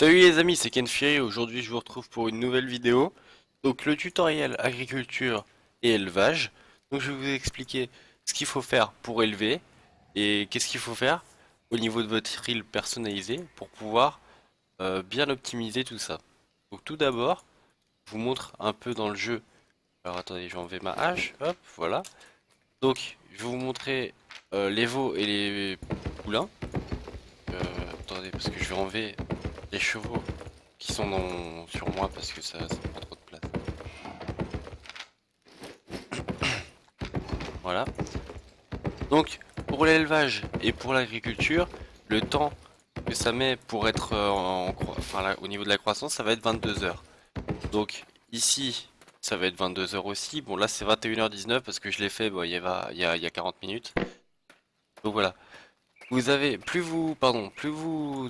Salut les amis, c'est Kenfiri. Aujourd'hui je vous retrouve pour une nouvelle vidéo. Donc le tutoriel agriculture et élevage. Donc je vais vous expliquer ce qu'il faut faire pour élever et qu'est-ce qu'il faut faire au niveau de votre île personnalisée pour pouvoir bien optimiser tout ça. Donc tout d'abord, je vous montre un peu dans le jeu. Alors attendez, je vais enlever ma hache. Hop, voilà. Donc je vais vous montrer les veaux et les poulains. Attendez, parce que je vais enlever les chevaux qui sont sur moi parce que ça prend trop de place. Voilà. Donc, pour l'élevage et pour l'agriculture, le temps que ça met pour être enfin, là, au niveau de la croissance, ça va être 22 heures. Donc, ici, ça va être 22 heures aussi. Bon, là, c'est 21h19 parce que je l'ai fait bon, il y a 40 minutes. Donc voilà. Vous avez, plus vous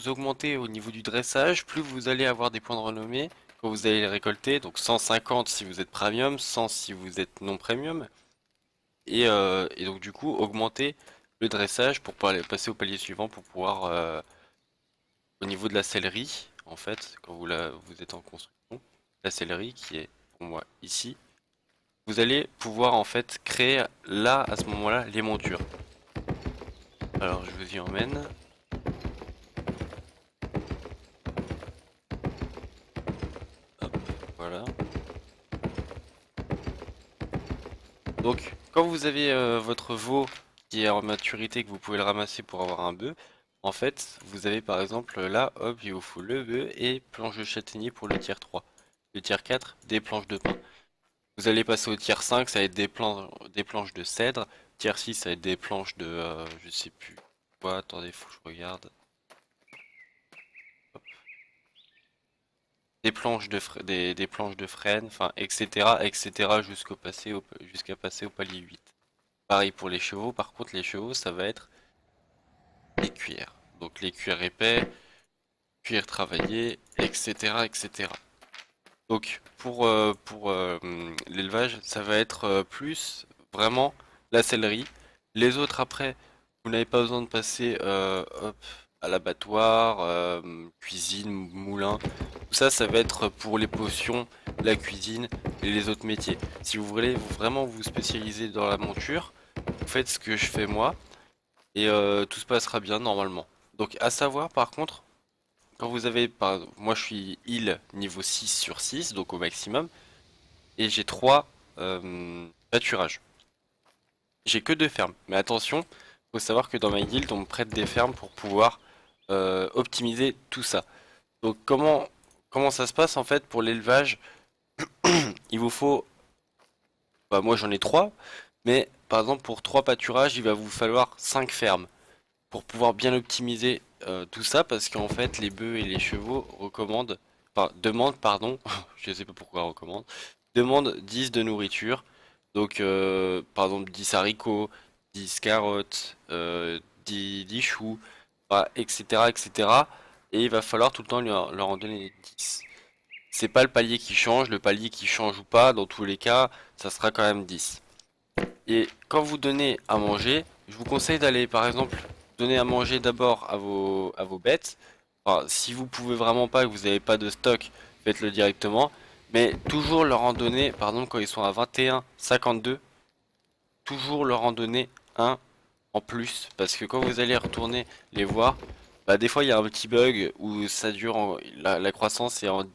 augmentez au niveau du dressage, plus vous allez avoir des points de renommée quand vous allez les récolter. Donc 150 si vous êtes premium, 100 si vous êtes non premium. Et donc du coup, augmenter le dressage pour pouvoir passer au palier suivant pour pouvoir, au niveau de la sellerie, en fait, quand vous êtes en construction, la sellerie qui est pour moi ici, vous allez pouvoir en fait créer là, à ce moment-là, les montures. Alors je vous y emmène. Hop, voilà. Donc, quand vous avez votre veau qui est en maturité, que vous pouvez le ramasser pour avoir un bœuf, en fait, vous avez par exemple là, hop, il vous faut le bœuf et planche de châtaignier pour le tiers 3. Le tiers 4, des planches de pin. Vous allez passer au tiers 5, ça va être des planches de cèdre. Tiers 6, ça va être des planches de, je sais plus quoi, attendez, faut que je regarde. Hop. Des planches des planches de frêne, enfin, etc., jusqu'à passer au palier 8. Pareil pour les chevaux, par contre les chevaux ça va être les cuirs. Donc les cuirs épais, cuirs travaillés, etc. Donc pour l'élevage ça va être plus vraiment la sellerie. Les autres après, vous n'avez pas besoin de passer hop, à l'abattoir, cuisine, moulin. Tout ça, ça va être pour les potions, la cuisine et les autres métiers. Si vous voulez vraiment vous spécialiser dans la monture, vous faites ce que je fais moi et tout se passera bien normalement. Donc à savoir par contre, quand vous avez, moi je suis heal niveau 6 sur 6, donc au maximum, et j'ai 3 pâturages. J'ai que 2 fermes, mais attention, faut savoir que dans ma guilde on me prête des fermes pour pouvoir optimiser tout ça. Donc comment ça se passe en fait pour l'élevage? Il vous faut, bah moi j'en ai 3, mais par exemple pour 3 pâturages il va vous falloir 5 fermes pour pouvoir bien optimiser tout ça parce qu'en fait les bœufs et les chevaux demandent pardon, je sais pas pourquoi recommandent, demandent 10 de nourriture. Donc par exemple 10 haricots, 10 carottes, 10 choux, bah, etc. Et il va falloir tout le temps leur en donner 10. C'est pas le palier qui change, le palier qui change ou pas, dans tous les cas, ça sera quand même 10. Et quand vous donnez à manger, je vous conseille d'aller par exemple donner à manger d'abord à vos bêtes. Enfin, si vous pouvez vraiment pas, que vous n'avez pas de stock, faites-le directement. Mais toujours leur en donner, par exemple quand ils sont à 21,52, toujours leur en donner un en plus. Parce que quand vous allez retourner les voir, bah des fois il y a un petit bug où ça dure, la croissance est en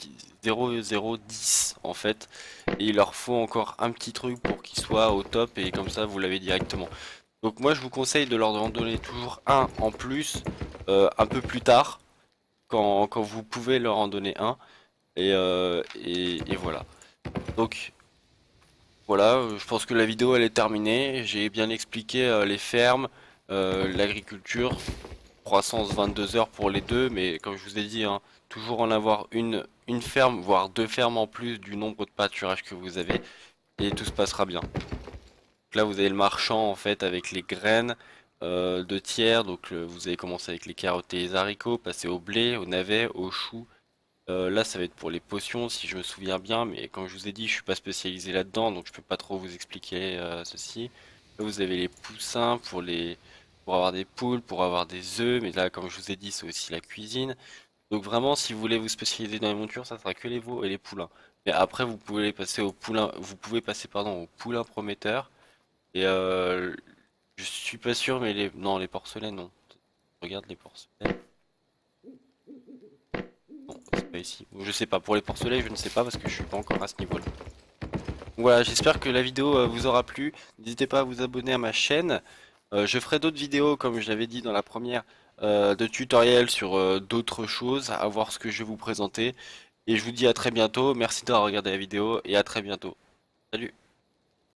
0,010 en fait. Et il leur faut encore un petit truc pour qu'ils soient au top et comme ça vous l'avez directement. Donc moi je vous conseille de leur en donner toujours un en plus un peu plus tard quand vous pouvez leur en donner un et voilà. Donc voilà, je pense que la vidéo elle est terminée. J'ai bien expliqué les fermes, l'agriculture, croissance 22 heures pour les deux, mais comme je vous ai dit, hein, toujours en avoir une ferme, voire deux fermes en plus du nombre de pâturages que vous avez, et tout se passera bien. Donc là vous avez le marchand en fait avec les graines de tiers, donc vous avez commencé avec les carottes et les haricots, passer au blé, au navet, au chou. Là ça va être pour les potions si je me souviens bien, mais comme je vous ai dit je suis pas spécialisé là-dedans, donc je peux pas trop vous expliquer ceci. Là vous avez les poussins pour avoir des poules, pour avoir des œufs, mais là comme je vous ai dit c'est aussi la cuisine. Donc vraiment, si vous voulez vous spécialiser dans les montures, ça sera que les veaux et les poulains. Mais après, vous pouvez passer au poulain, vous pouvez passer pardon au poulain prometteur. Et je suis pas sûr, mais non, les porcelets non. Regarde les porcelets. Non, c'est pas ici. Je sais pas. Pour les porcelets, je ne sais pas parce que je suis pas encore à ce niveau-là. Voilà, j'espère que la vidéo vous aura plu. N'hésitez pas à vous abonner à ma chaîne. Je ferai d'autres vidéos, comme je l'avais dit dans la première, de tutoriels sur d'autres choses, à voir ce que je vais vous présenter. Et je vous dis à très bientôt. Merci d'avoir regardé la vidéo et à très bientôt. Salut!